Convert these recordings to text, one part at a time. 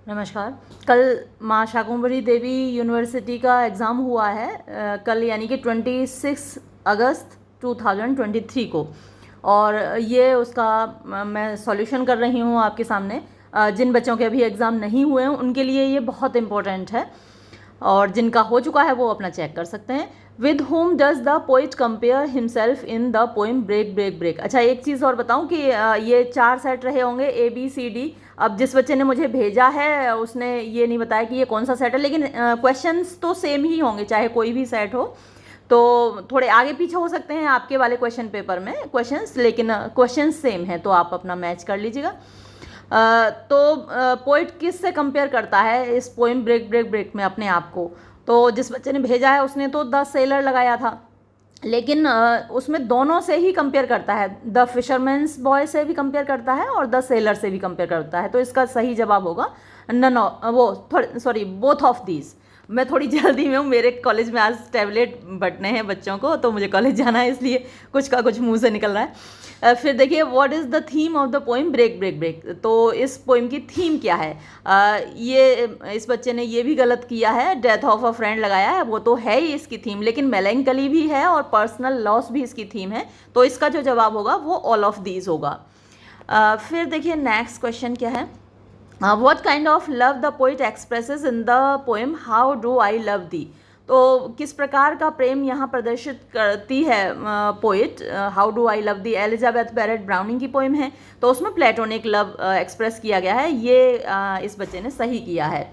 नमस्कार। कल माँ शाकुंभरी देवी यूनिवर्सिटी का एग्ज़ाम हुआ है कल यानी कि 26 अगस्त 2023 को। और ये उसका मैं सॉल्यूशन कर रही हूँ आपके सामने। जिन बच्चों के अभी एग्ज़ाम नहीं हुए हैं उनके लिए ये बहुत इम्पोर्टेंट है, और जिनका हो चुका है वो अपना चेक कर सकते हैं। With whom does the poet compare himself in the poem break break break. अच्छा, एक चीज़ और बताऊं कि ये 4 सेट रहे होंगे ABCD। अब जिस बच्चे ने मुझे भेजा है उसने ये नहीं बताया कि ये कौन सा सेट है, लेकिन क्वेश्चंस तो सेम ही होंगे चाहे कोई भी सेट हो। तो थोड़े आगे पीछे हो सकते हैं आपके वाले क्वेश्चन पेपर में क्वेश्चंस, लेकिन क्वेश्चंस सेम है, तो आप अपना मैच कर लीजिएगा। तो पोइट किस से कंपेयर करता है इस पोइम ब्रेक ब्रेक ब्रेक में अपने आप को? तो जिस बच्चे ने भेजा है उसने तो द सेलर लगाया था, लेकिन उसमें दोनों से ही कंपेयर करता है। द फिशरमैन्स बॉय से भी कंपेयर करता है और द सेलर से भी कंपेयर करता है। तो इसका सही जवाब होगा नन वो थोड़े सॉरी बोथ ऑफ दीज। मैं थोड़ी जल्दी में हूँ, मेरे कॉलेज में आज टैबलेट बंटने हैं बच्चों को, तो मुझे कॉलेज जाना है, इसलिए कुछ का कुछ मुंह से निकल रहा है। फिर देखिए, what is the theme of the poem break break break. तो इस पोइम की थीम क्या है? ये इस बच्चे ने ये भी गलत किया है, डेथ ऑफ अ फ्रेंड लगाया है, वो तो है ही इसकी थीम, लेकिन मेलैंकली भी है और पर्सनल लॉस भी इसकी थीम है। तो इसका जो जवाब होगा वो ऑल ऑफ दीज होगा। फिर देखिए नेक्स्ट क्वेश्चन क्या है। What kind of love the poet expresses in the poem How Do I Love Thee? तो किस प्रकार का प्रेम यहाँ प्रदर्शित करती है poet? How do I love thee Elizabeth Barrett Browning की पोइम है, तो उसमें प्लेटोनिक लव एक्सप्रेस किया गया है। ये इस बच्चे ने सही किया है।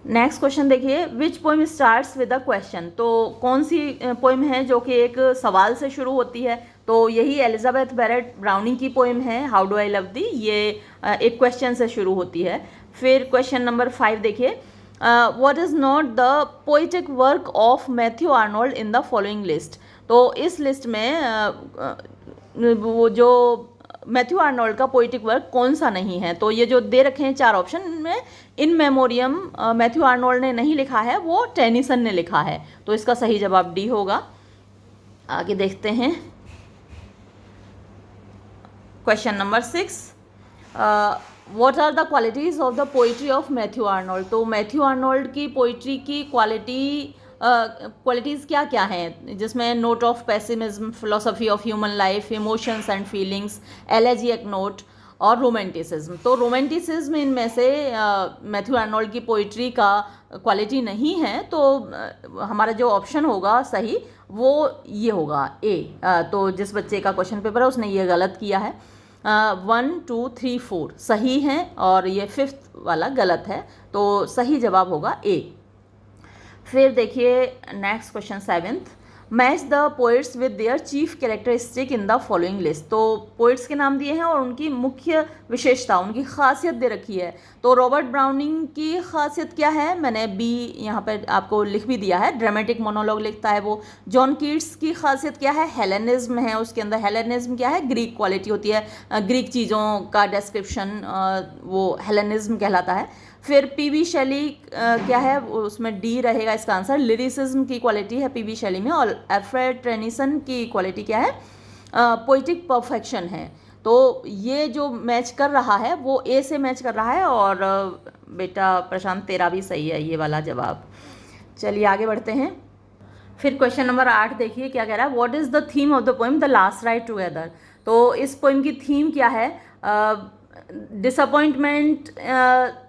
नेक्स्ट क्वेश्चन देखिए, which poem starts with a question. तो कौन सी पोइम है जो कि एक सवाल से शुरू होती है? तो यही एलिजाबेथ बैरेट ब्राउनिंग की पोइम है, हाउ डू आई लव दी। ये एक क्वेश्चन से शुरू होती है। फिर क्वेश्चन नंबर 5 देखिए, what is not the poetic work of Matthew Arnold in the following list. तो इस लिस्ट में वो जो मैथ्यू आर्नोल्ड का पोइटिक वर्क कौन सा नहीं है? तो ये जो दे रखे हैं 4 ऑप्शन में, इन मेमोरियम मैथ्यू आर्नोल्ड ने नहीं लिखा है, वो टेनिसन ने लिखा है। तो इसका सही जवाब डी होगा। आगे देखते हैं question number 6, what are the qualities of the poetry of Matthew Arnold. तो मैथ्यू आर्नोल्ड की पोइट्री की क्वालिटीज़ क्या क्या हैं, जिसमें note of pessimism, philosophy of human life, emotions and feelings, elegiac note और रोमांटिसिज्म। तो रोमांटिसिज्म इनमें से मैथ्यू आर्नोल्ड की पोइट्री का क्वालिटी नहीं है, तो हमारा जो ऑप्शन होगा सही वो ये होगा ए। तो जिस बच्चे का क्वेश्चन पेपर है उसने ये गलत किया है। 1 2 3 4 सही हैं और ये 5th वाला गलत है, तो सही जवाब होगा ए। फिर देखिए next question 7th, match the poets with there chief characteristic in the following list. तो पोइट्स के नाम दिए हैं और उनकी मुख्य विशेषता, उनकी खासियत दे रखी है। तो रॉबर्ट ब्राउनिंग की खासियत क्या है? मैंने बी यहाँ पर आपको लिख भी दिया है, ड्रामेटिक मोनोलॉग लिखता है वो। जॉन कीट्स की खासियत क्या है? हेलेनिज्म है उसके अंदर। हेलेनिज्म क्या है? ग्रीक क्वालिटी होती है, ग्रीक चीज़ों का डिस्क्रिप्शन, वो हेलेनिज्म कहलाता है। फिर पीबी शैली क्या है? उसमें डी रहेगा इसका आंसर। लिरिसिज्म की क्वालिटी है पीबी शैली में। और अल्फ्रेड टेनिसन की क्वालिटी क्या है? पोइटिक परफेक्शन है। तो ये जो मैच कर रहा है वो ए से मैच कर रहा है। और बेटा प्रशांत, तेरा भी सही है ये वाला जवाब। चलिए आगे बढ़ते हैं। फिर क्वेश्चन नंबर 8 देखिए क्या कह रहा है, what is the theme of the poem the last ride together. तो इस पोइम की थीम क्या है? डिसअपॉइंटमेंट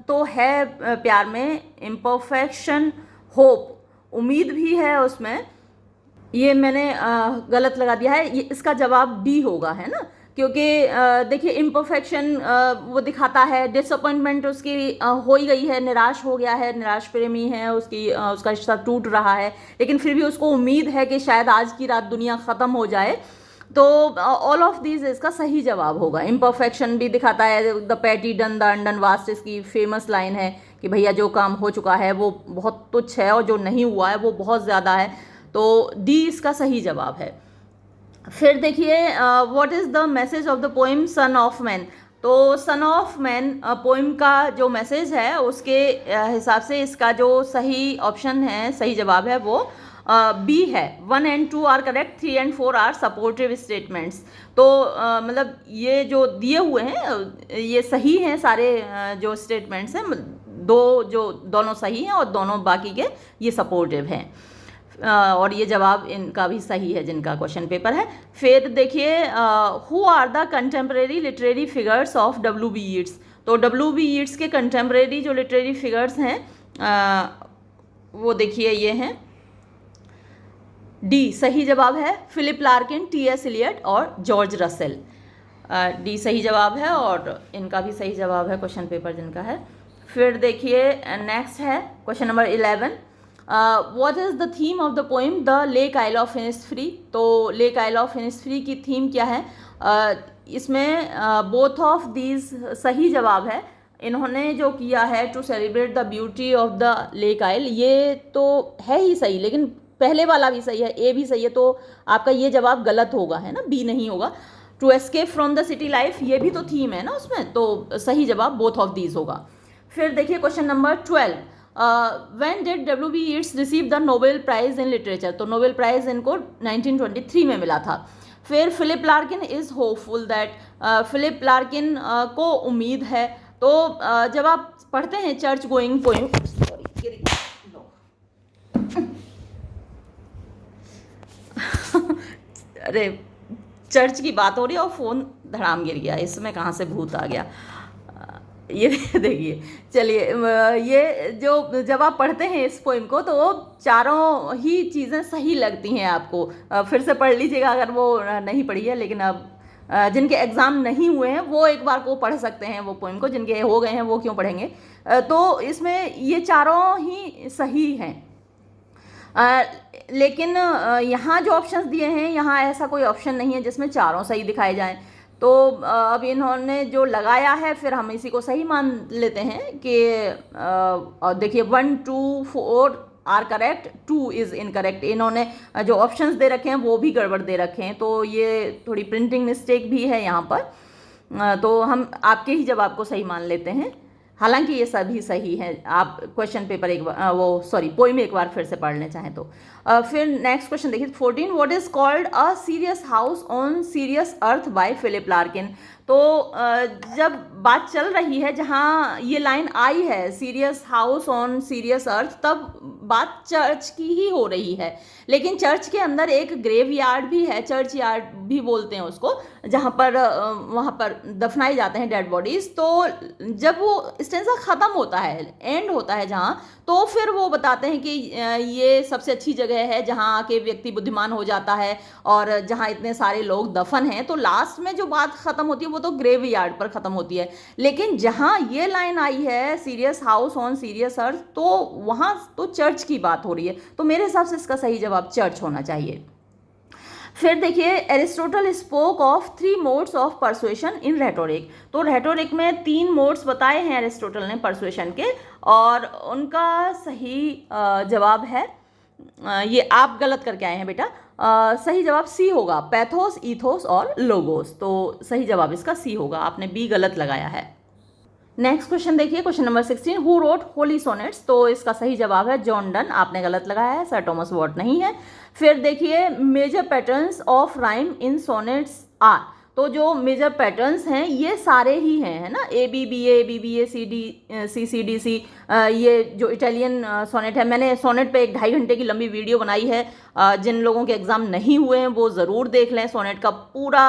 तो है प्यार में, इम्परफेक्शन, होप, उम्मीद भी है उसमें। ये मैंने गलत लगा दिया है, ये इसका जवाब डी होगा, है ना? क्योंकि देखिए इम्परफेक्शन वो दिखाता है, डिसअपॉइंटमेंट उसकी हो ही गई है, निराश हो गया है, निराश प्रेमी है, उसका रिश्ता टूट रहा है, लेकिन फिर भी उसको उम्मीद है कि शायद आज की रात दुनिया ख़त्म हो जाए। तो ऑल ऑफ दीज इसका सही जवाब होगा। इम्परफेक्शन भी दिखाता है, the petty done the undone vast इसकी फेमस लाइन है कि भैया जो काम हो चुका है वो बहुत तुच्छ है और जो नहीं हुआ है वो बहुत ज़्यादा है। तो डी इसका सही जवाब है। फिर देखिए, what is the message of the poem son of man. तो सन ऑफ मैन पोइम का जो मैसेज है उसके हिसाब से इसका जो सही ऑप्शन है, सही जवाब है वो बी है। 1 and 2 are correct, 3 and 4 are supportive statements. तो मतलब ये जो दिए हुए हैं ये सही हैं सारे जो स्टेटमेंट्स हैं, दो जो दोनों सही हैं और दोनों बाकी के ये सपोर्टिव हैं, और ये जवाब इनका भी सही है जिनका क्वेश्चन पेपर है। फिर देखिए who are the contemporary literary figures of W.B. Yeats। तो W.B. Yeats के कंटेम्प्रेरी जो लिटरेरी फिगर्स हैं वो देखिए ये हैं, डी सही जवाब है, फिलिप लार्किन, T.S. इलियट और जॉर्ज रसेल। डी सही जवाब है और इनका भी सही जवाब है क्वेश्चन पेपर जिनका है। फिर देखिए नेक्स्ट है question number 11, what is the theme of the poem the lake isle of Innisfree. तो लेक आइल ऑफ इनिसफ्री की थीम क्या है, इसमें बोथ ऑफ दीज सही जवाब है। इन्होंने जो किया है to celebrate the beauty of the lake isle, ये तो है ही सही, लेकिन पहले वाला भी सही है, ए भी सही है, तो आपका ये जवाब गलत होगा, है ना, बी नहीं होगा। To escape from the city life, ये भी तो थीम है ना उसमें, तो सही जवाब बोथ ऑफ दीज होगा। फिर देखिए question number 12, when did W.B. Yeats receive the Nobel prize in literature. तो नोबेल प्राइज इनको 1923 में मिला था। फिर Philip Larkin is hopeful that, Philip Larkin को उम्मीद है। तो जब आप पढ़ते हैं चर्च गोइंग पोइम, अरे चर्च की बात हो रही है और फ़ोन धड़ाम गिर गया, इसमें कहाँ से भूत आ गया। ये देखिए, चलिए ये जो जब आप पढ़ते हैं इस पोइम को तो वो चारों ही चीज़ें सही लगती हैं आपको। फिर से पढ़ लीजिएगा अगर वो नहीं पढ़ी है, लेकिन अब जिनके एग्ज़ाम नहीं हुए हैं वो एक बार को पढ़ सकते हैं वो पोइम को, जिनके हो गए हैं वो क्यों पढ़ेंगे। तो इसमें ये चारों ही सही हैं, लेकिन यहाँ जो ऑप्शंस दिए हैं यहाँ ऐसा कोई ऑप्शन नहीं है जिसमें चारों सही दिखाए जाएं। तो अब इन्होंने जो लगाया है फिर हम इसी को सही मान लेते हैं कि देखिए 1, 2, 4 आर करेक्ट, 2 इज़ इनकरेक्ट। इन्होंने जो ऑप्शंस दे रखे हैं वो भी गड़बड़ दे रखे हैं, तो ये थोड़ी प्रिंटिंग मिस्टेक भी है यहाँ पर। तो हम आपके ही जवाब को सही मान लेते हैं, हालांकि ये सभी सही हैं। आप क्वेश्चन पेपर एक बार पोइम एक बार फिर से पढ़ लें चाहें तो। फिर नेक्स्ट क्वेश्चन देखिए 14, what is called a serious house on serious earth by Philip Larkin. तो जब बात चल रही है जहाँ ये लाइन आई है सीरियस हाउस ऑन सीरियस अर्थ, तब बात चर्च की ही हो रही है, लेकिन चर्च के अंदर एक ग्रेव यार्ड भी है, चर्च यार्ड भी बोलते हैं उसको, जहाँ पर वहाँ पर दफनाए जाते हैं डेड बॉडीज़। तो जब वो स्टेंजा ख़त्म होता है, एंड होता है जहाँ, तो फिर वो बताते हैं कि ये सबसे अच्छी जगह है जहाँ आके व्यक्ति बुद्धिमान हो जाता है और जहाँ इतने सारे लोग दफन हैं। तो लास्ट में जो बात ख़त्म होती है वो तो ग्रेव यार्ड पर ख़त्म होती है, लेकिन जहाँ ये लाइन आई है सीरियस हाउस ऑन सीरियस अर्थ, तो वहाँ तो चर्च की बात हो रही है, तो मेरे हिसाब से इसका सही जवाब चर्च होना चाहिए। फिर देखिए Aristotle spoke of 3 modes of persuasion in rhetoric. तो रेटोरिक में 3 मोड्स बताए हैं एरिस्टोटल ने परसुएशन के, और उनका सही जवाब है, ये आप गलत करके आए हैं बेटा, सही जवाब सी होगा, पैथोस, ईथोस और लोगोस। तो सही जवाब इसका सी होगा, आपने बी गलत लगाया है। नेक्स्ट क्वेश्चन देखिए question number 16, who wrote Holi sonnets. तो इसका सही जवाब है जॉन डन, आपने गलत लगाया है, सर थॉमस वॉट नहीं है। फिर देखिए major patterns of rhyme in sonnets are. तो जो मेजर पैटर्न्स हैं ये सारे ही हैं, है ना, A B B A B B A C D C C D C. ये जो इटालियन सोनेट है, मैंने सोनेट पे 1-2.5 घंटे की लंबी वीडियो बनाई है, जिन लोगों के एग्ज़ाम नहीं हुए हैं वो ज़रूर देख लें सोनेट का पूरा।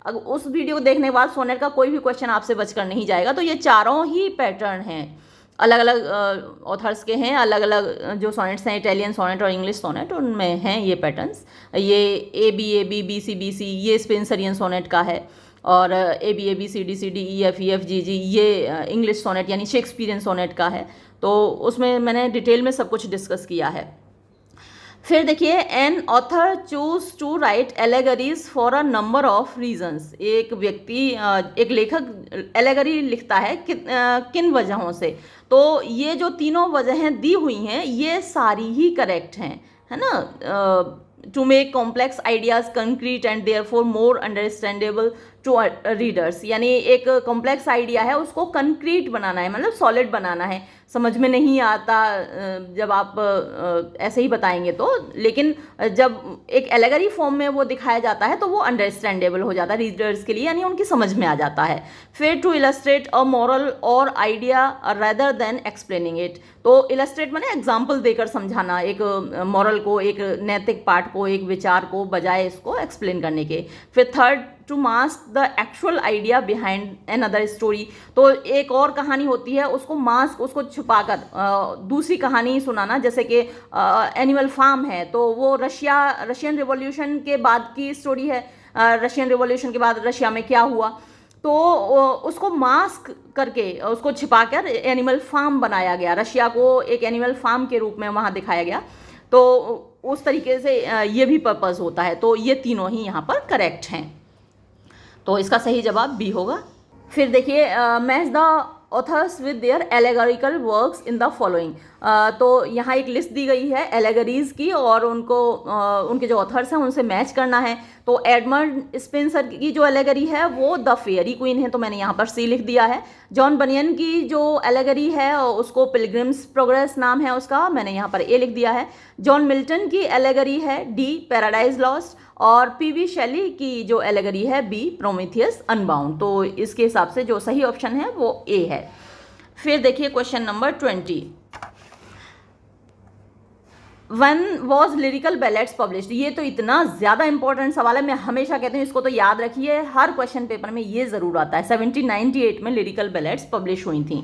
उस वीडियो को देखने के बाद सोनेट का कोई भी क्वेश्चन आपसे बचकर नहीं जाएगा। तो ये चारों ही पैटर्न हैं, अलग अलग ऑथर्स के हैं, अलग अलग जो सोनेट्स हैं, इटालियन सोनेट और इंग्लिश सोनेट, उनमें हैं ये पैटर्न्स। ये ए बी सी ये स्पेंसरियन सोनेट का है, और A B C D E F G ये इंग्लिश सोनेट यानी शेक्सपियरियन सोनेट का है। तो उसमें मैंने डिटेल में सब कुछ डिस्कस किया है। फिर देखिए an author choose to write allegories for a number of reasons. एक व्यक्ति एक लेखक एलेगरी लिखता है किन वजहों से। तो ये जो तीनों वजहें दी हुई हैं ये सारी ही करेक्ट हैं, है ना। To make complex ideas concrete and therefore more understandable, to readers, यानी एक कॉम्प्लेक्स आइडिया है उसको कंक्रीट बनाना है, मतलब सॉलिड बनाना है। समझ में नहीं आता जब आप ऐसे ही बताएंगे तो, लेकिन जब एक एलेगरी फॉर्म में वो दिखाया जाता है तो वो अंडरस्टैंडेबल हो जाता है रीडर्स के लिए, यानी उनकी समझ में आ जाता है। फिर टू इलस्ट्रेट अ मॉरल और idea rather than explaining it, तो इलस्ट्रेट माने एग्जाम्पल देकर समझाना एक मॉरल को, एक नैतिक पाठ को, एक विचार को, बजाय इसको एक्सप्लेन करने के। फिर third, to mask the actual idea behind another story, तो एक और कहानी होती है उसको मास्क, उसको छुपाकर दूसरी कहानी सुनाना। जैसे कि एनिमल फार्म है तो वो रशियन रिवॉल्यूशन के बाद की स्टोरी है, रशियन रिवॉल्यूशन के बाद रशिया में क्या हुआ, तो उसको मास्क करके, उसको छिपाकर एनिमल फार्म बनाया गया, रशिया को एक एनिमल फार्म के रूप में वहाँ दिखाया गया। तो उस तरीके से ये भी पर्पस होता है। तो ये तीनों ही यहाँ पर करेक्ट हैं, तो इसका सही जवाब बी होगा। फिर देखिए, match the author's with their allegorical works in the following, तो यहाँ एक लिस्ट दी गई है एलेगरीज की और उनको उनके जो ऑथर्स हैं उनसे मैच करना है। तो एडमंड स्पेंसर की जो एलेगरी है वो द फेयरी क्वीन है, तो मैंने यहाँ पर सी लिख दिया है। जॉन बनियन की जो एलेगरी है उसको पिलग्रिम्स प्रोग्रेस नाम है उसका, मैंने यहाँ पर ए लिख दिया है। जॉन मिल्टन की एलेगरी है डी पैराडाइज लॉस्ट, और पीवी शैली की जो एलेगरी है बी प्रोमेथियस अनबाउंड। तो इसके हिसाब से जो सही ऑप्शन है वो ए है। फिर देखिए question number 20, When was lyrical ballads published? ये तो इतना ज़्यादा इंपॉर्टेंट सवाल है, मैं हमेशा कहती हूँ इसको तो याद रखिए, हर क्वेश्चन पेपर में ये ज़रूर आता है। 1798 में लिरिकल बैलेड्स पब्लिश हुई थी।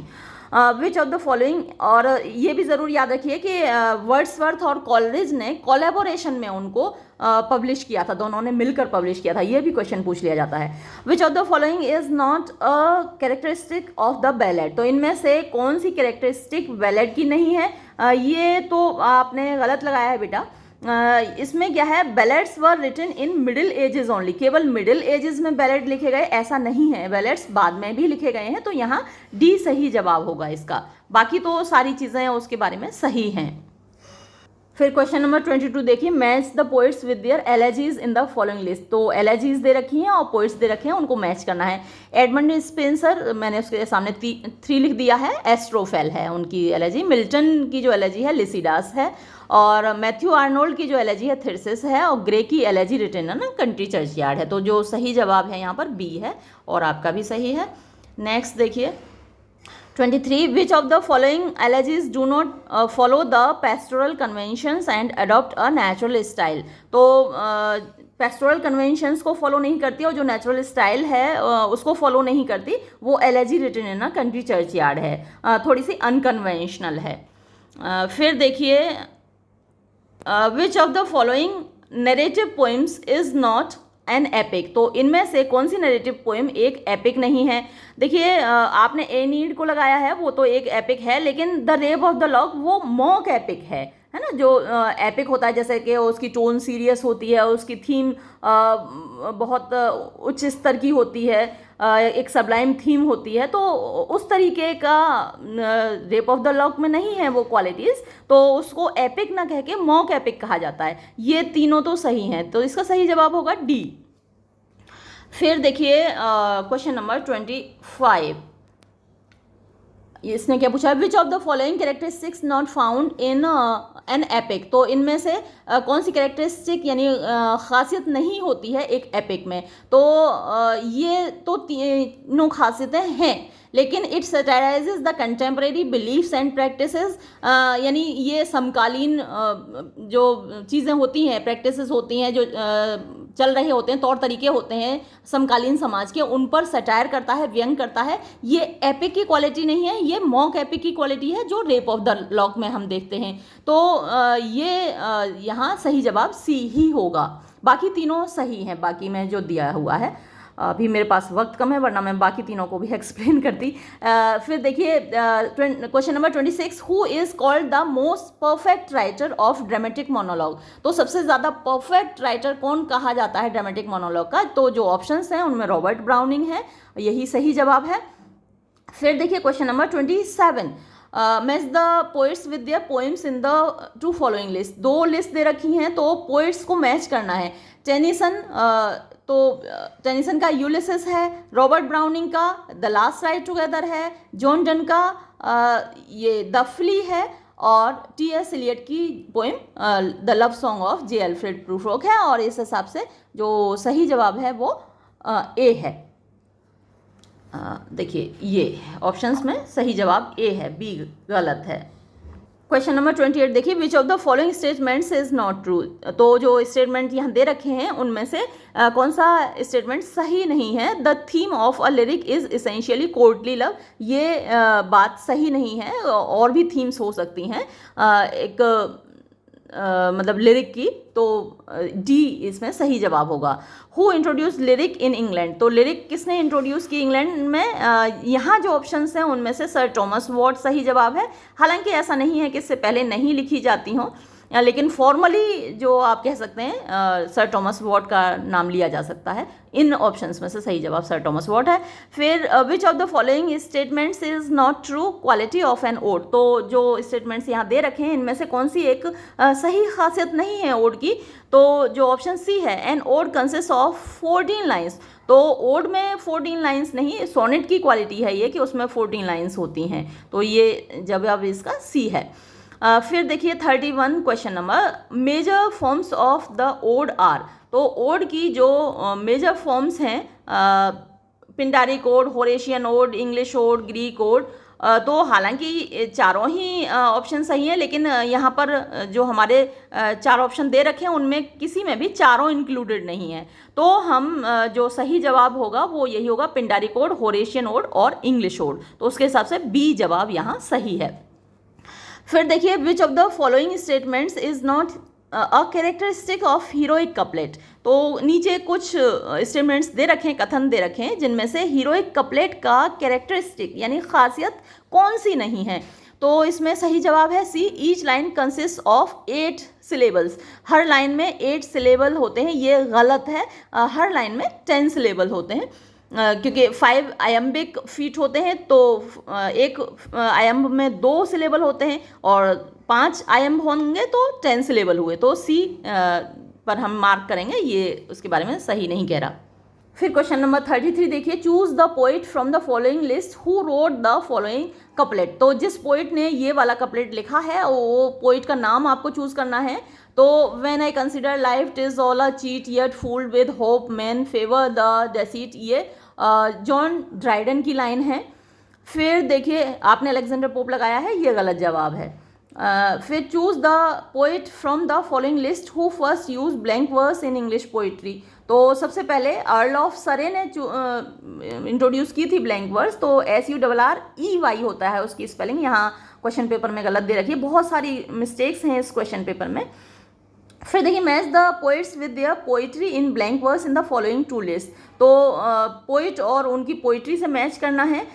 विच ऑफ द फॉलोइंग, और ये भी ज़रूर याद रखिए कि वर्ड्सवर्थ और कॉलरिज ने कोलैबोरेशन में उनको पब्लिश किया था, दोनों ने मिलकर पब्लिश किया था, ये भी क्वेश्चन पूछ लिया जाता है। Which of the following is not a characteristic of the ballad, तो इनमें से कौन सी कैरेक्टरिस्टिक बैलेड की नहीं है? ये तो आपने गलत लगाया है बेटा। इसमें क्या है, ballads were written in middle ages only, केवल मिडिल एजेस में बैलेड लिखे गए ऐसा नहीं है, बैलेड्स बाद में भी लिखे गए हैं, तो यहाँ डी सही जवाब होगा इसका। बाकी तो सारी चीज़ें उसके बारे में सही हैं। फिर क्वेश्चन नंबर 22 देखिए, match the poets with their elegies in the following list, तो एलेजीज दे रखी हैं और पोइट्स दे रखे हैं, उनको मैच करना है। एडमंड स्पेंसर, मैंने उसके सामने 3 लिख दिया है, एस्ट्रोफेल है उनकी एलेजी। मिल्टन की जो एलेजी है लिसिडास है, और मैथ्यू आर्नोल्ड की जो एलेजी है थिरसिस है, और ग्रे की एलेजी रिटन है ना कंट्री चर्चयार्ड है। तो जो सही जवाब है यहाँ पर बी है, और आपका भी सही है। नेक्स्ट देखिए 23, which of the following elegies do not follow the pastoral conventions and adopt a natural style, तो पेस्टोरल कन्वेंशंस को फॉलो नहीं करती और जो नेचुरल स्टाइल है उसको फॉलो नहीं करती, वो एलेजी रिटन है ना कंट्री चर्चयार्ड है, थोड़ी सी अनकन्वेंशनल है। फिर देखिए, विच of the following narrative poems is not an epic, तो इनमें से कौन सी नरेटिव पोइम एक एपिक नहीं है? देखिए, आपने ए नीड को लगाया है, वो तो एक एपिक है, लेकिन the rape of the lock वो मॉक एपिक है ना, जो एपिक होता है जैसे कि उसकी टोन सीरियस होती है, उसकी थीम बहुत उच्च स्तर की होती है, एक सबलाइम थीम होती है, तो उस तरीके का रेप ऑफ द लॉक में नहीं है वो क्वालिटीज़, तो उसको एपिक ना कह के मॉक एपिक कहा जाता है। ये तीनों तो सही हैं, तो इसका सही जवाब होगा डी। फिर देखिए क्वेश्चन नंबर 25, इसने क्या पूछा, विच of the following characteristics not found in an epic, तो इनमें से कौन सी कैरेक्टरिस्टिक यानी खासियत नहीं होती है एक एपिक में? तो ये तो तीनों खासियतें हैं, लेकिन it satirizes the contemporary beliefs and practices, यानी ये समकालीन जो चीज़ें होती हैं, प्रैक्टिसेस होती हैं, जो चल रहे होते हैं, तौर तरीके होते हैं समकालीन समाज के, उन पर सटायर करता है, व्यंग करता है। ये एपिक की क्वालिटी नहीं है, ये मॉक एपिक की क्वालिटी है जो रेप ऑफ द लॉक में हम देखते हैं। तो ये यहाँ सही जवाब सी ही होगा। बाकी तीनों सही हैं, बाकी में जो दिया हुआ है। अभी मेरे पास वक्त कम है, वरना मैं बाकी तीनों को भी एक्सप्लेन करती। फिर देखिए question number 26, who is called the most perfect writer of dramatic monologue, तो सबसे ज़्यादा परफेक्ट राइटर कौन कहा जाता है ड्रामेटिक मोनोलॉग का? तो जो ऑप्शंस हैं उनमें रॉबर्ट ब्राउनिंग है, यही सही जवाब है। फिर देखिए question number 27, match the poets with their poems in the 2 following list, 2 list दे रखी हैं, तो पोइट्स को मैच करना है। टेनिसन, तो टेनिसन का यूलिसिस है, रॉबर्ट ब्राउनिंग का द लास्ट राइड टुगेदर है, जॉन डन का ये द फ्ली है, और टी.एस. एलियट की poem the love song of J. Alfred Prufrock है। और इस हिसाब से जो सही जवाब है वो ए है। देखिए ये ऑप्शंस में सही जवाब ए है, बी गलत है। क्वेश्चन नंबर 28 देखिए, विच of the following statements is not true. तो जो स्टेटमेंट यहाँ दे रखे हैं उनमें से कौन सा स्टेटमेंट सही नहीं है। The theme of a lyric is essentially courtly love, ये बात सही नहीं है, और भी थीम्स हो सकती हैं एक मतलब लिरिक की, तो डी इसमें सही जवाब होगा। Who introduce lyric in England, तो लिरिक किसने इंट्रोड्यूस की इंग्लैंड में। यहाँ जो ऑप्शंस हैं उनमें से सर टॉमस वॉट सही जवाब है। हालांकि ऐसा नहीं है कि इससे पहले नहीं लिखी जाती हों, लेकिन फॉर्मली जो आप कह सकते हैं सर टॉमस वॉट का नाम लिया जा सकता है। इन ऑप्शंस में से सही जवाब सर टॉमस वॉट है। फिर which of the following statements is not true quality of an ode, तो जो स्टेटमेंट्स यहाँ दे रखे हैं इनमें से कौन सी एक सही खासियत नहीं है ओड की। तो जो ऑप्शन सी है, an ode consist of 14 lines, तो ओड में 14 लाइन्स नहीं, सोनेट की क्वालिटी है ये कि उसमें 14 लाइन्स होती हैं, तो ये जवाब इसका सी है। फिर देखिए 31 question number, major forms of the ode are, तो ओड की जो मेजर फॉर्म्स हैं Pindaric ode, Horatian ode, English ode, Greek ode, तो हालांकि चारों ही ऑप्शन सही हैं, लेकिन यहाँ पर जो हमारे 4 ऑप्शन दे रखे हैं उनमें किसी में भी चारों इंक्लूडेड नहीं है, तो हम जो सही जवाब होगा वो यही होगा, पिंडारिक ओड, होरेशियन ओड और इंग्लिश ओड, तो उसके हिसाब से बी जवाब यहाँ सही है। फिर देखिए, विच of the following statements is not a characteristic of heroic couplet, तो नीचे कुछ स्टेटमेंट्स दे रखे हैं, कथन दे रखे हैं, जिनमें से हीरोइक कपलेट का कैरेक्टरिस्टिक यानी खासियत कौन सी नहीं है। तो इसमें सही जवाब है C, each line consist of 8 syllables, हर लाइन में 8 सिलेबल होते हैं, ये गलत है, हर लाइन में 10 सिलेबल होते हैं, क्योंकि 5 आयम्बिक फीट होते हैं, तो एक आयम्ब में 2 सिलेबल होते हैं, और 5 आयम्ब होंगे तो 10 सिलेबल हुए, तो सी पर हम मार्क करेंगे, ये उसके बारे में सही नहीं कह रहा। फिर क्वेश्चन नंबर 33 देखिए, choose the poet from the following list who wrote the following couplet, तो जिस पोइट ने ये वाला कपलेट लिखा है वो पोइट का नाम आपको चूज करना है। तो when I consider life is all a cheat yet fooled with hope men favour the deceit, ये जॉन ड्राइडन की लाइन है। फिर देखिए आपने अलेक्जेंडर पोप लगाया है, ये गलत जवाब है। फिर choose the poet from the following list who first use blank verse in English poetry, तो सबसे पहले अर्ल ऑफ सरे ने इंट्रोड्यूस की थी ब्लैंक वर्स, तो SURREY होता है उसकी स्पेलिंग, यहाँ क्वेश्चन पेपर में गलत दे रखी है, बहुत सारी मिस्टेक्स हैं इस क्वेश्चन पेपर में। फिर देखिए, match the poets with their poetry in blank verse in the following 2 list, तो पोइट और उनकी पोइट्री से मैच करना है।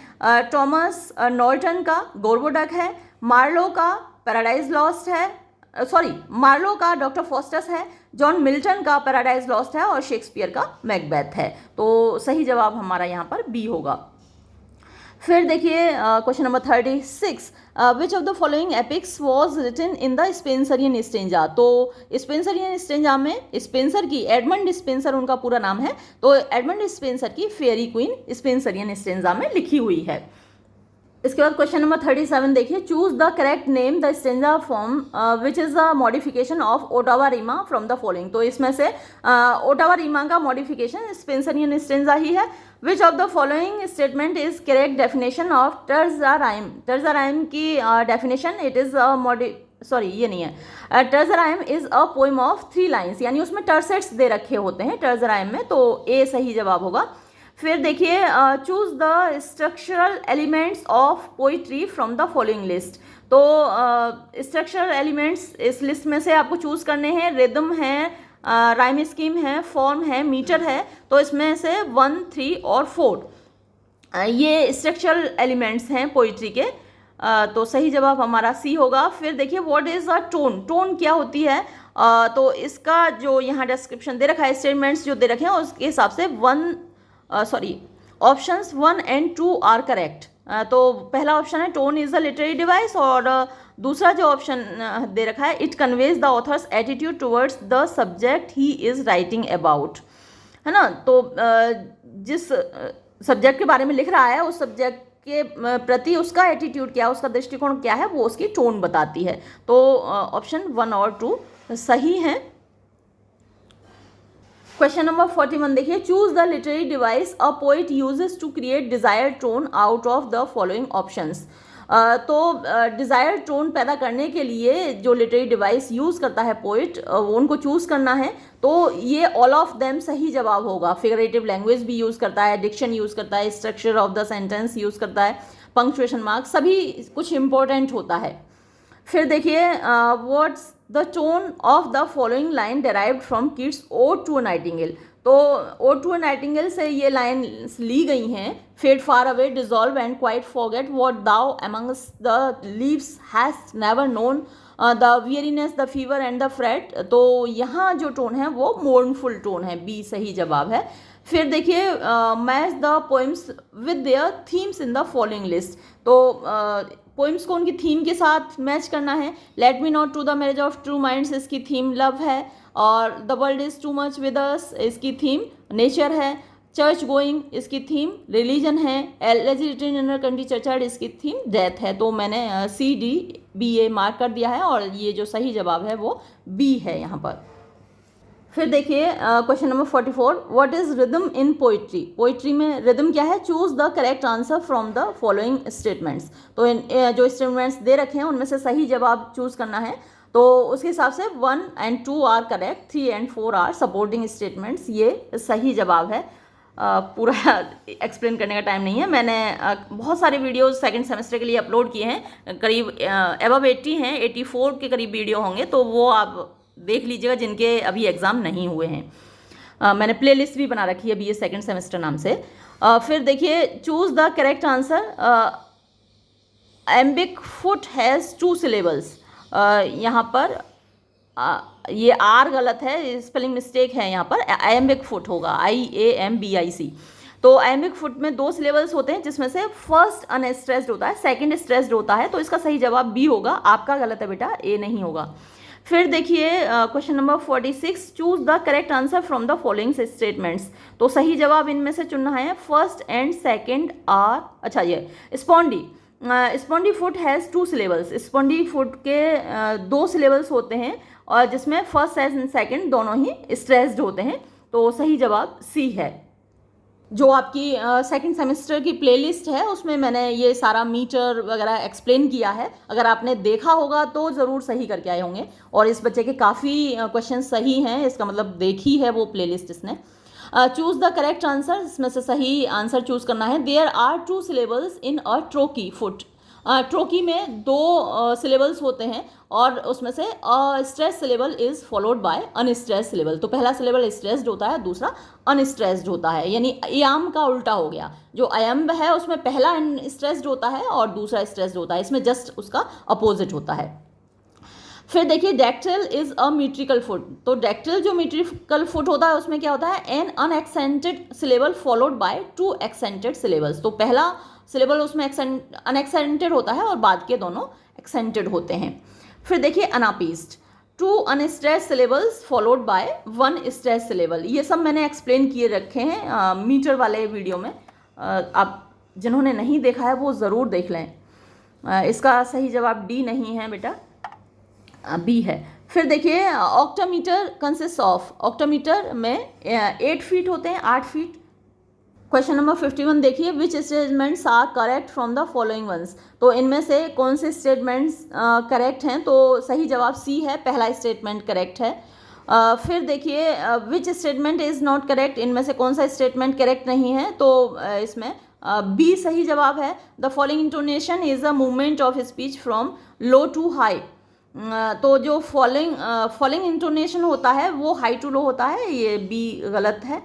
टॉमस नॉर्टन का गोरबोडक है, मार्लो का पैराडाइज लॉस्ट है, मार्लो का डॉक्टर फॉस्टस है, जॉन मिल्टन का पैराडाइज लॉस्ट है, और शेक्सपियर का मैकबेथ है, तो सही जवाब हमारा यहाँ पर बी होगा। फिर देखिए question number 36, which of the following epics was written in the Spenserian stanza, तो स्पेंसरियन स्टेंजा में स्पेंसर की, एडमंड स्पेंसर उनका पूरा नाम है, तो एडमंड स्पेंसर की फेयरी क्वीन स्पेंसरियन स्टेंजा में लिखी हुई है। इसके बाद क्वेश्चन नंबर 37 देखिए, choose the correct name the stanza form which is a modification of ottava rima from the following, तो इसमें से ओटावा रीमा का मॉडिफिकेशन स्पेंसरियन स्टेंजा ही है। Which of the following statement is correct definition of terza rhyme, terza rhyme की definition it is ये नहीं है, terza rhyme is a poem of 3 lines, यानी उसमें टर्सेट्स दे रखे होते हैं टर्जा राइम में, तो ए सही जवाब होगा। फिर देखिए, choose the structural elements of poetry from the following list, तो स्ट्रक्चरल एलिमेंट्स इस लिस्ट में से आपको चूज करने हैं, रिदम है, राइम स्कीम है, फॉर्म है, मीटर है, तो इसमें से 1, 3 और 4 ये स्ट्रक्चरल एलिमेंट्स हैं पोइट्री के, तो सही जवाब हमारा सी होगा। फिर देखिए, what is a tone, tone क्या होती है, तो इसका जो यहाँ डिस्क्रिप्शन दे रखा है, स्टेटमेंट्स जो दे रखे हैं उसके हिसाब से ऑप्शंस 1 and 2 आर करेक्ट, तो पहला ऑप्शन है tone is a literary device, और दूसरा जो ऑप्शन दे रखा है, it conveys the author's attitude towards the subject he is writing about. है ना। तो जिस सब्जेक्ट के बारे में लिख रहा है उस सब्जेक्ट के प्रति उसका एटीट्यूड क्या है, उसका दृष्टिकोण क्या है, वो उसकी टोन बताती है। तो ऑप्शन 1 और 2 सही है। क्वेश्चन नंबर 41 देखिए, choose the literary device a poet uses to create desired tone out of the following options. तो डिज़ायर्ड टोन पैदा करने के लिए जो लिटरेरी डिवाइस यूज़ करता है पोइट, वो उनको चूज़ करना है। तो ये ऑल ऑफ देम सही जवाब होगा। फिगरेटिव लैंग्वेज भी यूज़ करता है, डिक्शन यूज़ करता है, structure of the sentence use करता है, पंक्चुएशन मार्क, सभी कुछ इंपॉर्टेंट होता है। फिर देखिए, what's the tone of the following line derived from Keats ode to a nightingale. तो ओड टू अ नाइटिंगेल से ये लाइन ली गई हैं। Fade far away, dissolve and quite forget what thou amongst the leaves has never known, the weariness, the fever and the fret. तो यहाँ जो tone है वो मोर्नफुल टोन है, बी सही जवाब है। फिर देखिए, match the poems with their themes in the following list. तो पोइम्स को उनकी थीम के साथ मैच करना है। Let me not to the marriage of true minds, इसकी थीम लव है। और the world is too much with us, इसकी थीम नेचर है। चर्च गोइंग, इसकी थीम रिलीजन है। एलिजिटेड इन कंट्री चर्चर्ड, इसकी थीम डेथ है। तो मैंने CDBA मार्क कर दिया है और ये जो सही जवाब है वो बी है यहाँ पर। फिर देखिए, question number 44, what is rhythm in poetry. Poetry में रिदम क्या है? Choose the correct answer from the following statements. तो जो स्टेटमेंट्स दे रखे हैं उनमें से सही जवाब चूज करना है। तो उसके हिसाब से 1 और 2 आर करेक्ट, 3 और 4 आर सपोर्टिंग स्टेटमेंट्स। ये सही जवाब है। पूरा एक्सप्लेन करने का टाइम नहीं है। मैंने बहुत सारे वीडियोस सेकंड सेमेस्टर के लिए अपलोड किए हैं, करीब अबव 80 हैं, 84 के करीब वीडियो होंगे। तो वो आप देख लीजिएगा जिनके अभी एग्ज़ाम नहीं हुए हैं। मैंने प्लेलिस्ट भी बना रखी है BA सेकंड सेमेस्टर नाम से। फिर देखिए, choose the correct answer. Iambic foot has 2 syllables. यहाँ पर ये आर गलत है, स्पेलिंग मिस्टेक है। यहाँ पर एम्बिक फुट होगा, IAMBIC। तो एम्बिक फुट में 2 सिलेबल्स होते हैं, जिसमें से फर्स्ट अनस्ट्रेस्ड होता है, सेकंड स्ट्रेस्ड होता है। तो इसका सही जवाब बी होगा। आपका गलत है बेटा, ए नहीं होगा। फिर देखिए, question number 46, choose the correct answer from the following statements. तो सही जवाब इनमें से चुनना है। फर्स्ट एंड सेकंड आर, अच्छा ये स्पॉन्डी फुट हैज़ 2 सिलेबल्स। स्पॉन्डी फुट के 2 सिलेबल्स होते हैं और जिसमें फर्स्ट एंड सेकंड दोनों ही स्ट्रेस्ड होते हैं। तो सही जवाब सी है। जो आपकी सेकंड सेमेस्टर की प्लेलिस्ट है उसमें मैंने ये सारा मीटर वगैरह एक्सप्लेन किया है। अगर आपने देखा होगा तो ज़रूर सही करके आए होंगे। और इस बच्चे के काफ़ी क्वेश्चन सही हैं, इसका मतलब देखी है वो प्लेलिस्ट इसने। चूज़ द करेक्ट आंसर, इसमें से सही आंसर चूज़ करना है। There are 2 syllables in a trochee foot. Trochee में 2 सिलेबल्स होते हैं और उसमें से stress syllable is followed by unstressed syllable. तो पहला सिलेबल स्ट्रेस्ड होता है, दूसरा अनस्ट्रेस्ड होता है। यानी अयाम का उल्टा हो गया। जो अयम्ब है उसमें पहला अनस्ट्रेस्ड होता है और दूसरा स्ट्रेस्ड होता है, इसमें जस्ट उसका अपोजिट होता है। फिर देखिए, डेक्टिल इज अ मीट्रिकल फुट। तो डेक्टिल जो मीट्रिकल फुट होता है उसमें क्या होता है? An unaccented syllable followed by 2 accented syllables. तो पहला सिलेबल उसमें अनएक्सेंटेड होता है और बाद के दोनों एक्सेंटेड होते हैं। फिर देखिए, अनापीस्ड, 2 unstressed syllables followed by 1 stressed syllable. ये सब मैंने एक्सप्लेन किए रखे हैं मीटर वाले वीडियो में। आप जिन्होंने नहीं देखा है वो ज़रूर देख लें। इसका सही जवाब डी नहीं है बेटा, बी है। फिर देखिए, ऑक्टामीटर कंसिस्ट ऑफ। ऑक्टामीटर में 8 फीट होते हैं, 8 फीट। क्वेश्चन नंबर 51 देखिए, which statements are correct from the following ones. तो इनमें से कौन से स्टेटमेंट्स करेक्ट हैं? तो सही जवाब सी है, पहला स्टेटमेंट करेक्ट है। फिर देखिए, which statement is not correct. इनमें से कौन सा स्टेटमेंट करेक्ट नहीं है? तो इसमें बी सही जवाब है। The following intonation is a movement of speech from low to high. तो जो फॉलोइंग इंटोनेशन होता है वो हाई टू लो होता है, ये बी गलत है।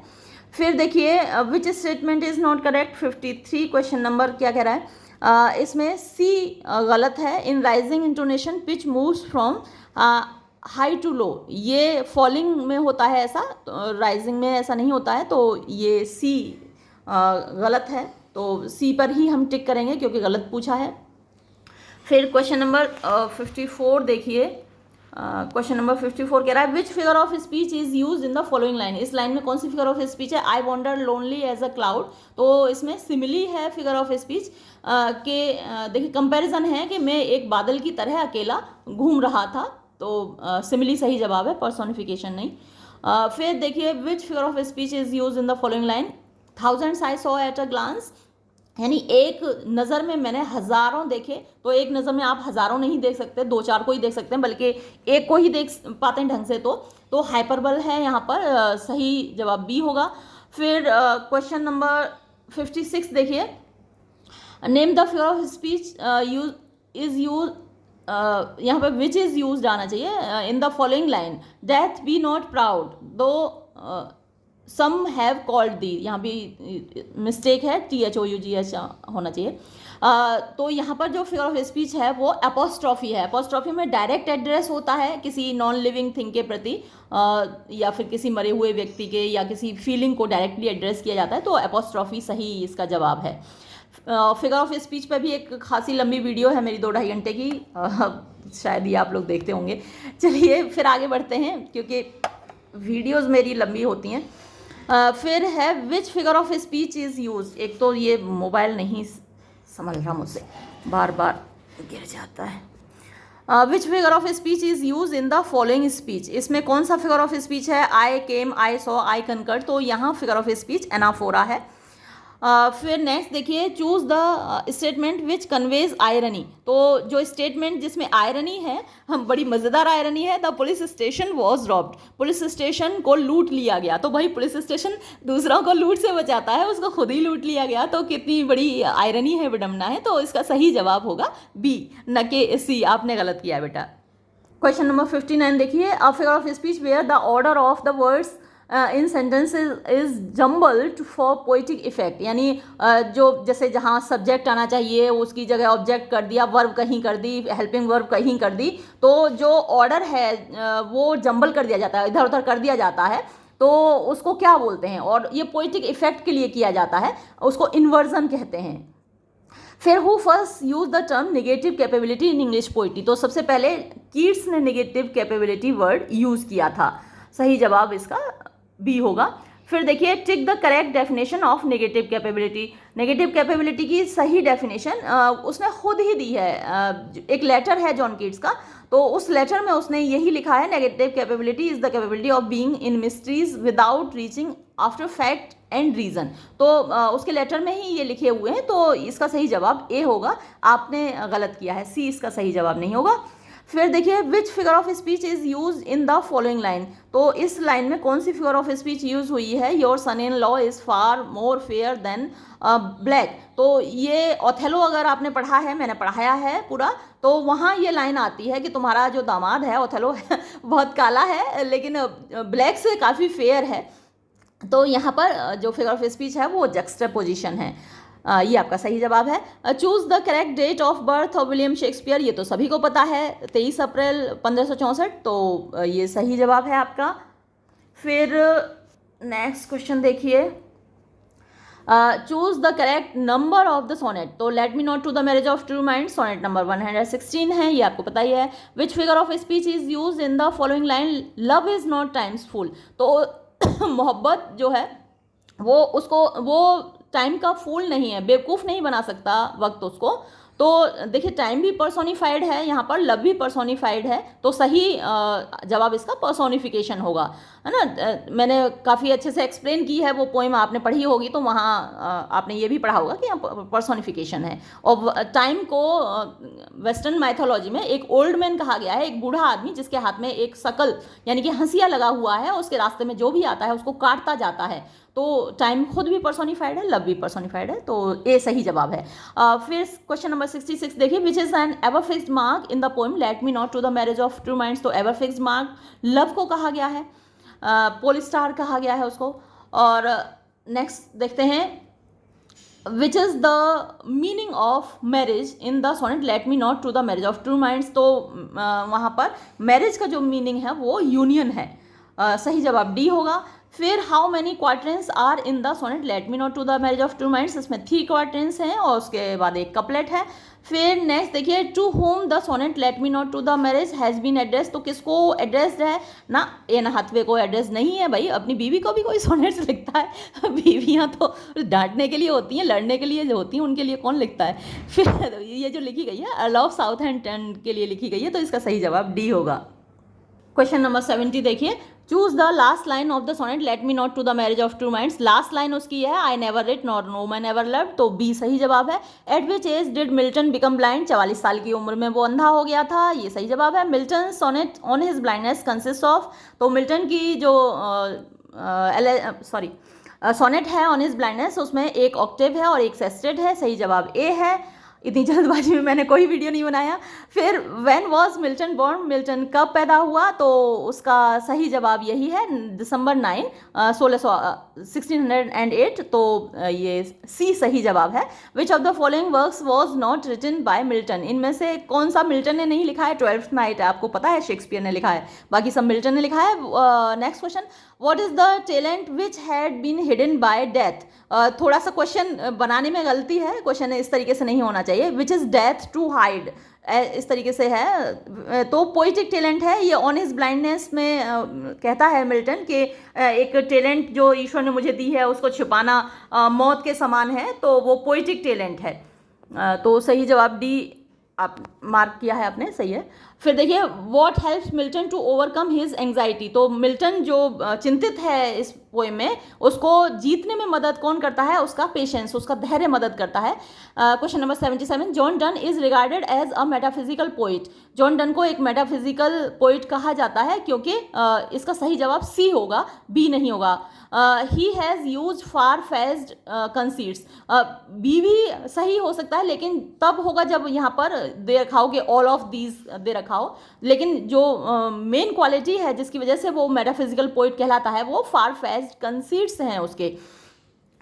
फिर देखिए, which statement is not correct. 53 question number क्या कह रहा है? इसमें सी गलत है। In rising intonation pitch moves from high to low. ये फॉलिंग में होता है ऐसा, तो राइजिंग में ऐसा नहीं होता है। तो ये सी गलत है। तो सी पर ही हम टिक करेंगे क्योंकि गलत पूछा है। फिर क्वेश्चन नंबर 54 देखिए, क्वेश्चन नंबर 54 कह रहा है which figure of speech is use in the following line. इस लाइन में कौन सी फिगर ऑफ स्पीच है? I wander lonely as a cloud. तो इसमें सिमिली है फिगर ऑफ स्पीच के देखिए कंपैरिजन है कि मैं एक बादल की तरह अकेला घूम रहा था, तो सिमिली सही जवाब है, पर्सोनिफिकेशन नहीं। फिर देखिए which figure of speech is use in the following line. Thousands I saw at a glance, यानी एक नज़र में मैंने हज़ारों देखे। तो एक नज़र में आप हज़ारों नहीं देख सकते, दो चार को ही देख सकते हैं, बल्कि एक को ही देख पाते हैं ढंग से। तो हाइपरबल है यहाँ पर, सही जवाब बी होगा। फिर क्वेश्चन नंबर 56 देखिए, name the figure of speech use is use, यहाँ पर विच इज़ यूज आना चाहिए इन the following line. Death B not proud दो सम हैव कॉल्ड दी, यहाँ भी मिस्टेक है, THOUGH होना चाहिए। तो यहाँ पर जो फिगर ऑफ स्पीच है वो एपोस्ट्रॉफी है। एपोस्ट्रॉफी में डायरेक्ट एड्रेस होता है किसी नॉन लिविंग थिंग के प्रति, या फिर किसी मरे हुए व्यक्ति के या किसी फीलिंग को डायरेक्टली एड्रेस किया जाता है, तो एपोस्ट्रॉफी सही इसका जवाब है। फिगर ऑफ स्पीच पे भी एक खासी लंबी वीडियो है मेरी 2-2.5 घंटे की, शायद ये आप लोग देखते होंगे। चलिए फिर आगे बढ़ते हैं क्योंकि वीडियोस मेरी लंबी होती हैं। फिर है which figure of speech is use. एक तो ये मोबाइल नहीं समझ रहा मुझसे, बार बार गिर जाता है। Which figure of speech is use in the following speech. इसमें कौन सा फिगर ऑफ स्पीच है? आई केम, आई सॉ, आई कंकर्ड। तो यहाँ फिगर ऑफ स्पीच एनाफोरा है। फिर नेक्स्ट देखिए, choose the statement which conveys irony. तो जो स्टेटमेंट जिसमें आयरनी है, हम बड़ी मज़ेदार आयरनी है, the police station was robbed. Police station को लूट लिया गया। तो भाई पुलिस स्टेशन दूसरों को लूट से बचाता है, उसको खुद ही लूट लिया गया, तो कितनी बड़ी आयरनी है, विडम्बना है। तो इसका सही जवाब होगा बी, न कि सी। आपने गलत किया बेटा। क्वेश्चन नंबर 59 देखिए, a figure of speech where the order of the words in sentences is jumbled for poetic effect. यानी जो जैसे जहाँ सब्जेक्ट आना चाहिए उसकी जगह ऑब्जेक्ट कर दिया, वर्ब कहीं कर दी, हेल्पिंग वर्ब कहीं कर दी, तो जो ऑर्डर है वो जम्बल कर दिया जाता है, इधर उधर कर दिया जाता है, तो उसको क्या बोलते हैं? और ये पोइटिक इफेक्ट के लिए किया जाता है, उसको इन्वर्जन कहते हैं। फिर who first use the term negative capability in English poetry. तो सबसे पहले कीट्स ने नेगेटिव कैपेबिलिटी वर्ड यूज किया था। सही जवाब इसका बी होगा। फिर देखिए, tick the correct definition of negative capability. Negative capability की सही डेफिनेशन उसने खुद ही दी है। एक लेटर है जॉन कीट्स का, तो उस लेटर में उसने यही लिखा है, negative capability is the capability of being in mysteries without reaching after fact and reason. तो उसके लेटर में ही ये लिखे हुए हैं, तो इसका सही जवाब ए होगा। आपने गलत किया है, सी इसका सही जवाब नहीं होगा। फिर देखिए, which figure of speech is use in the following line. तो इस लाइन में कौन सी फिगर ऑफ स्पीच यूज हुई है? Your son in law is far more fair then black. तो ये ओथेलो अगर आपने पढ़ा है, मैंने पढ़ाया है पूरा, तो वहाँ ये लाइन आती है कि तुम्हारा जो दामाद है ओथेलो बहुत काला है लेकिन ब्लैक से काफ़ी फेयर है। तो यहाँ पर जो फिगर ऑफ स्पीच है वो जक्सटापोजिशन है। ये आपका सही जवाब है। Choose the correct date of birth of William Shakespeare. ये तो सभी को पता है, 23 अप्रैल 1564। तो ये सही जवाब है आपका। फिर नेक्स्ट क्वेश्चन देखिए, choose the correct number of the sonnet. तो let me not to the marriage of true mind sonnet number 116 है, ये आपको पता ही है। Which figure of speech is use in the following line, love is not time's fool. तो मोहब्बत जो है वो टाइम का फूल नहीं है, बेवकूफ़ नहीं बना सकता वक्त उसको। तो देखिए, टाइम भी पर्सोनिफाइड है यहाँ पर, लव भी पर्सोनिफाइड है, तो सही जवाब इसका पर्सोनिफिकेशन होगा, है ना। मैंने काफ़ी अच्छे से एक्सप्लेन की है, वो पोइम आपने पढ़ी होगी, तो वहाँ आपने ये भी पढ़ा होगा कि यहाँ पर्सोनिफिकेशन है। और टाइम को वेस्टर्न माइथोलॉजी में एक ओल्ड मैन कहा गया है, एक बूढ़ा आदमी जिसके हाथ में एक शकल यानी कि हंसिया लगा हुआ है, उसके रास्ते में जो भी आता है उसको काटता जाता है। तो टाइम खुद भी पर्सोनिफाइड है, लव भी पर्सोनिफाइड है, तो ए सही जवाब है। फिर क्वेश्चन नंबर 66 देखिए, which is an ever fixed mark in the poem let me not to the marriage of true minds. तो एवर फिक्स्ड मार्क लव को कहा गया है, पोल स्टार कहा गया है उसको। और नेक्स्ट देखते हैं, which is the meaning of marriage in the sonnet let me not to the marriage of true minds. तो वहाँ पर मैरिज का जो मीनिंग है वो यूनियन है। सही जवाब डी होगा। फिर how many quatrains are in the sonnet let me not to the marriage of true minds. इसमें 3 क्वार्टरेंस हैं और उसके बाद एक कपलेट है। फिर नेक्स्ट देखिए, to whom the sonnet let me not to the marriage has been address, तो किसको एड्रेस्ड है ना, एन हाथवे को एड्रेस नहीं है भाई, अपनी बीवी को भी कोई सोनेट्स लिखता है बीवियाँ तो डांटने के लिए होती हैं, लड़ने के लिए जो होती हैं, उनके लिए कौन लिखता है। फिर ये जो लिखी गई है अर्ल ऑफ साउथहैम्पटन के लिए लिखी गई है, तो इसका सही जवाब डी होगा। क्वेश्चन नंबर 70 देखिए, choose the last line of the sonnet let me not to the marriage of two minds, last line उसकी है I never writ nor no man ever loved, तो बी सही जवाब है। At which age did Milton become blind, 44 साल की उम्र में वो अंधा हो गया था, ये सही जवाब है। Milton sonnet on his blindness consist of, तो मिल्टन की जो सोनेट है ऑन हिज ब्लाइंडनेस, उसमें एक ऑक्टेव है और एक सेस्टेट है, सही जवाब ए है। इतनी जल्दबाजी में मैंने कोई वीडियो नहीं बनाया। फिर when was Milton born, Milton कब पैदा हुआ, तो उसका सही जवाब यही है, दिसंबर 9 1608, तो ये सी सही जवाब है। Which of the following works was not written by Milton, इनमें से कौन सा मिल्टन ने नहीं लिखा है। 12th नाइट आपको पता है शेक्सपियर ने लिखा है, बाकी सब मिल्टन ने लिखा है। Next question, what is the talent which had been hidden by death, थोड़ा सा क्वेश्चन बनाने में गलती है, क्वेश्चन इस तरीके से नहीं होना चाहिए। Which is death to hide, इस तरीके से है, तो पोइटिक टैलेंट है ये। ऑन हिज ब्लाइंडनेस में कहता है मिल्टन कि एक टैलेंट जो ईश्वर ने मुझे दी है उसको छुपाना मौत के समान है, तो वो पोइटिक टैलेंट है, तो सही जवाब डी आप मार्क किया है आपने, सही है। फिर देखिए, what helps Milton to overcome his anxiety, तो मिल्टन जो चिंतित है इस पोएम में, उसको जीतने में मदद कौन करता है, उसका पेशेंस, उसका धैर्य मदद करता है। Question number 77, John Donne is regarded as a metaphysical poet, John Donne को एक मेटाफिजिकल पोइट कहा जाता है, क्योंकि इसका सही जवाब सी होगा, बी नहीं होगा। He has use far fetched conceits, B भी सही हो सकता है, लेकिन तब होगा जब यहाँ पर दे रखा हो कि ऑल ऑफ दीज दे रखा हो, लेकिन जो मेन क्वालिटी है जिसकी वजह से वो मेटाफिजिकल पोइट कहलाता है, वो फार फेज्ड कंसीट्स हैं उसके,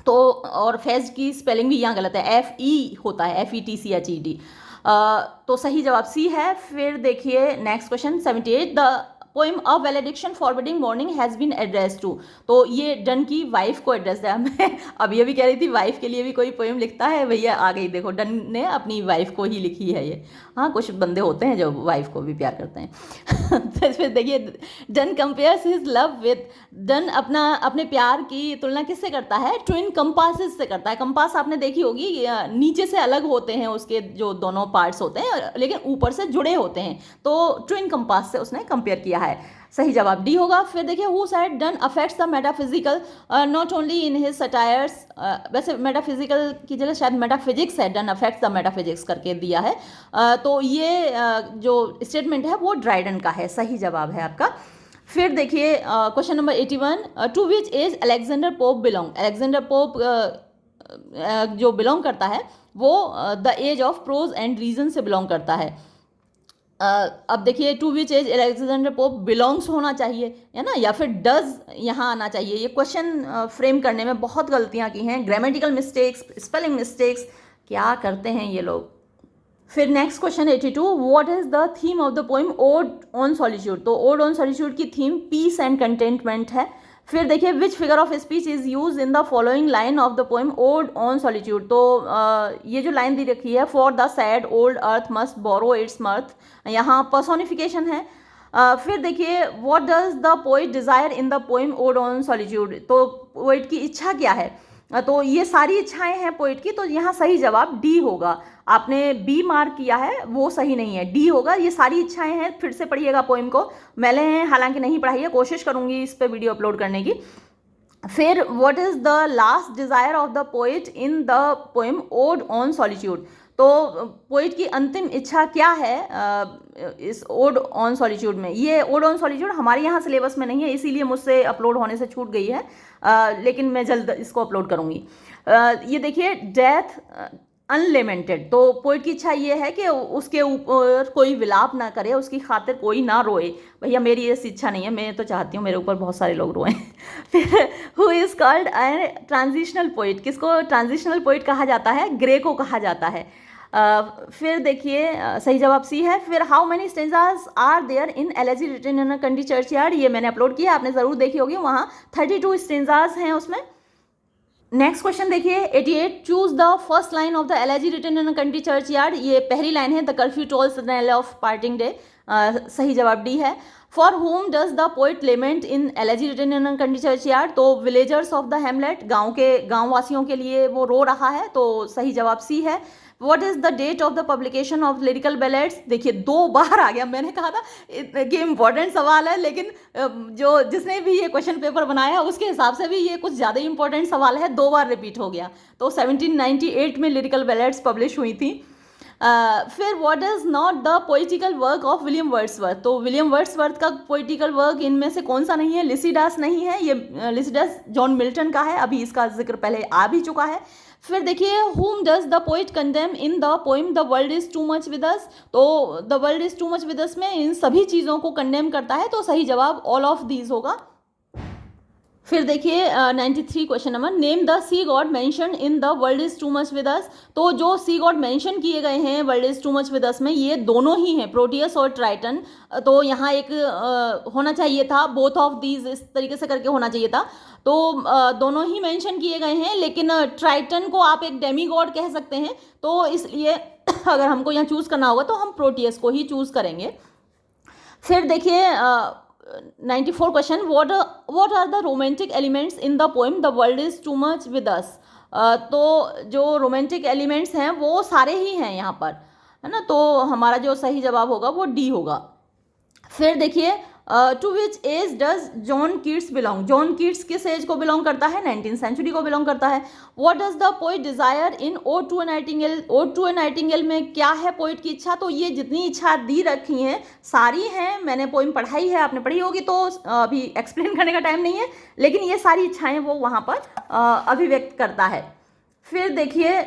तो और फेज्ड की स्पेलिंग भी यहाँ गलत है, FE होता है, FETCHED, तो सही जवाब सी है। फिर देखिए next question 78, the poem a valediction forbidding mourning has been address to, तो ये डन की वाइफ को एड्रेस है। मैं अभी अभी कह रही थी वाइफ के लिए भी कोई पोएम लिखता है, भैया आ गई, देखो डन ने अपनी वाइफ को ही लिखी है ये। हाँ, कुछ बंदे होते हैं जो वाइफ को भी प्यार करते हैं। तो फिर देखिए, done compares his love with, done अपने प्यार की तुलना किससे करता है, ट्विन कंपासेस से करता है। कंपास आपने देखी होगी, नीचे से अलग होते हैं उसके जो दोनों पार्ट्स होते हैं, लेकिन ऊपर से जुड़े होते हैं, तो ट्विन कंपास से उसने कंपेयर किया है, सही जवाब डी होगा। फिर देखिए, who said done affects the metaphysical not only in his satires, वैसे मेटाफिजिकल की जगह शायद मेटाफिजिक्स है, डन अफेक्ट्स द मेटाफिजिक्स करके दिया है, तो ये जो स्टेटमेंट है वो ड्राइडन का है, सही जवाब है आपका। फिर देखिए question number 81, to which age Alexander Pope belong, Alexander Pope जो बिलोंग करता है वो the age of prose and reason से बिलोंग करता है। अब देखिए, to which age Alexander Pope belongs होना चाहिए, है ना, या फिर डज यहाँ आना चाहिए। ये क्वेश्चन फ्रेम करने में बहुत गलतियाँ की हैं, ग्रामेटिकल मिस्टेक्स, स्पेलिंग मिस्टेक्स, क्या करते हैं ये लोग। फिर next question 82, what is the theme of the poem ode on solitude, तो ओड ऑन सॉलिट्यूड की थीम पीस एंड कंटेंटमेंट है। फिर देखिए, which figure of speech is use in the following line of the poem ode on solitude, तो ये जो line दी रखी है, for the sad old earth must borrow its mirth, यहाँ पर्सोनिफिकेशन है। फिर देखिए, what does the poet desire in the poem ode on solitude, तो पोइट की इच्छा क्या है, तो ये सारी इच्छाएं हैं पोइट की, तो यहाँ सही जवाब डी होगा। आपने बी मार्क किया है, वो सही नहीं है, डी होगा। ये सारी इच्छाएं हैं, फिर से पढ़िएगा पोएम को, मैंने हालांकि नहीं पढ़ाई है, कोशिश करूंगी इस पे वीडियो अपलोड करने की। फिर what is the last desire of the poet in the poem ode on solitude, तो पोइट की अंतिम इच्छा क्या है इस ओड ऑन सॉलिट्यूड में। ये ओड ऑन सॉलिट्यूड हमारे यहाँ सिलेबस में नहीं है, इसीलिए मुझसे अपलोड होने से छूट गई है, लेकिन मैं जल्द इसको अपलोड करूँगी। ये देखिए, डेथ अनलिमिटेड, तो पोइट की इच्छा ये है कि उसके ऊपर कोई विलाप ना करे, उसकी खातिर कोई ना रोए। भैया मेरी ऐसी इच्छा नहीं है, मैं तो चाहती हूँ मेरे ऊपर बहुत सारे लोग रोएं। फिर who is called a transitional poet, किसको ट्रांजिशनल पोइट कहा जाता है, ग्रे को कहा जाता है। फिर देखिए सही जवाब सी है। फिर how many stanzas are there in elegy written in a country churchyard, ये मैंने अपलोड किया, आपने ज़रूर देखी होगी, वहाँ 32 स्टेंजाज हैं उसमें। नेक्स्ट क्वेश्चन देखिए 88, choose the first line of the elegy written in country church yard. ये पहली लाइन है, the curfew tolls the knell of parting day. सही जवाब डी है। For whom does the poet lament in elegy written in country church yard, तो villagers of the hamlet, गाँव वासियों के लिए वो रो रहा है, तो सही जवाब सी है। What is the date of the publication of lyrical ballads, देखिए 2 बार आ गया, मैंने कहा था कि इम्पोर्टेंट सवाल है, लेकिन जो जिसने भी ये क्वेश्चन पेपर बनाया उसके हिसाब से भी ये कुछ ज़्यादा इंपॉर्टेंट सवाल है, 2 बार रिपीट हो गया। तो 1798 में लिरिकल बैलेड्स पब्लिश हुई थी। फिर what is not the poetical work of William Wordsworth, तो विलियम वर्ड्सवर्थ का पोइटिकल वर्क इनमें से कौन सा नहीं है? लिसिडास नहीं है, ये लिसिडास जॉन मिल्टन का है, अभी इसका जिक्र पहले आ भी चुका है। फिर देखिए whom does the poet condemn in the poem the world is too much with us, तो the world is too much with us में इन सभी चीज़ों को कंडेम करता है, तो सही जवाब ऑल ऑफ दीज होगा। फिर देखिए 93 question number, name the sea gods mention in the world is too much with us, तो जो सी गॉड मेंशन किए गए हैं world is too much with us में, ये दोनों ही हैं, प्रोटियस और ट्राइटन। तो यहाँ एक होना चाहिए था, बोथ ऑफ दीज इस तरीके से करके होना चाहिए था, तो दोनों ही मेंशन किए गए हैं, लेकिन ट्राइटन को आप एक डेमी गॉड कह सकते हैं, तो इसलिए अगर हमको यहाँ चूज़ करना होगा तो हम प्रोटियस को ही चूज़ करेंगे। फिर देखिए 94 question, what are the romantic elements in the poem the world is too much with us, तो जो रोमांटिक एलिमेंट्स हैं वो सारे ही हैं यहाँ पर, है ना, तो हमारा जो सही जवाब होगा वो डी होगा। फिर देखिए to which age does John Keats belong, John Keats किस एज को बिलोंग करता है? 19th सेंचुरी को बिलोंग करता है। What does the poet desire in ode to a nightingale, ode to a nightingale में क्या है पोइट की इच्छा? तो ये जितनी इच्छा दी रखी हैं सारी हैं, मैंने पोइम पढ़ाई है, आपने पढ़ी होगी, तो अभी एक्सप्लेन करने का टाइम नहीं है, लेकिन ये सारी इच्छाएं वो वहाँ पर अभिव्यक्त करता है। फिर देखिए,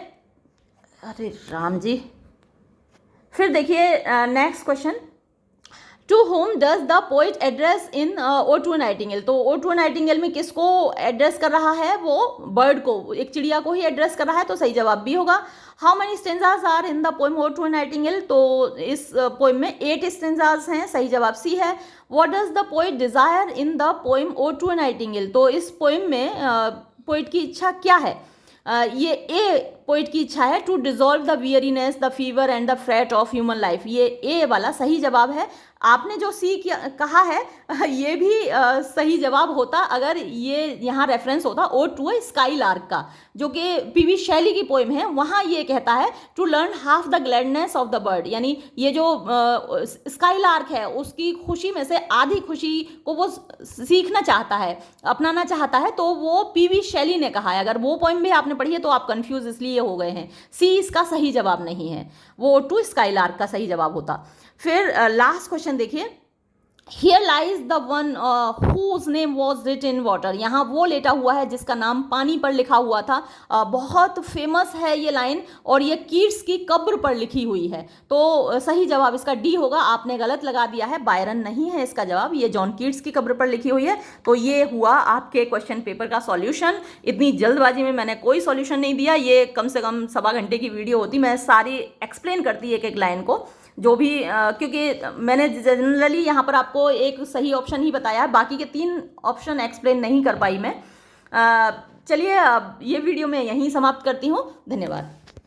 अरे राम जी, फिर देखिए next question, to whom does the poet address in O to nightingale, तो ओ टू नाइटिंगेल में किसको एड्रेस कर रहा है? वो बर्ड को, एक चिड़िया को ही एड्रेस कर रहा है, तो सही जवाब भी होगा। How many stanzas are in the poem O to nightingale, तो इस पोएम में 8 स्टेंजाज हैं, सही जवाब सी है। What does the poet desire in the poem O to nightingale, तो इस पोएम में पोइट की इच्छा क्या है? ये ए पोइट की इच्छा है, to dissolve the weariness the fever and the fret of human life, ये ए वाला सही जवाब है। आपने जो सी कहा है ये भी सही जवाब होता अगर ये यहाँ रेफरेंस होता ओ टू ए स्काई लार्क का, जो कि पीवी शैली की पोएम है, वहाँ ये कहता है to learn half the gladness of the bird, यानी ये जो स्काई लार्क है उसकी खुशी में से आधी खुशी को वो सीखना चाहता है, अपनाना चाहता है, तो वो पीवी शैली ने कहा है। अगर वो पोएम भी आपने पढ़ी है तो आप कंफ्यूज इसलिए हो गए हैं, सी इसका सही जवाब नहीं है, वो टू स्काई लार्क का सही जवाब होता। फिर लास्ट क्वेश्चन देखिए, here lies the one whose name was writ in water, यहाँ वो लेटा हुआ है जिसका नाम पानी पर लिखा हुआ था। बहुत फेमस है ये लाइन, और ये कीट्स की कब्र पर लिखी हुई है, तो सही जवाब इसका डी होगा। आपने गलत लगा दिया है, बायरन नहीं है इसका जवाब, ये जॉन कीट्स की कब्र पर लिखी हुई है। तो ये हुआ आपके क्वेश्चन पेपर का सॉल्यूशन। इतनी जल्दबाजी में मैंने कोई सॉल्यूशन नहीं दिया, ये कम से कम 1.25 घंटे की वीडियो होती, मैं सारी एक्सप्लेन करती एक एक लाइन को, जो भी क्योंकि मैंने जनरली यहाँ पर आपको एक सही ऑप्शन ही बताया है, बाकी के 3 ऑप्शन एक्सप्लेन नहीं कर पाई मैं। चलिए अब ये वीडियो मैं यहीं समाप्त करती हूँ, धन्यवाद।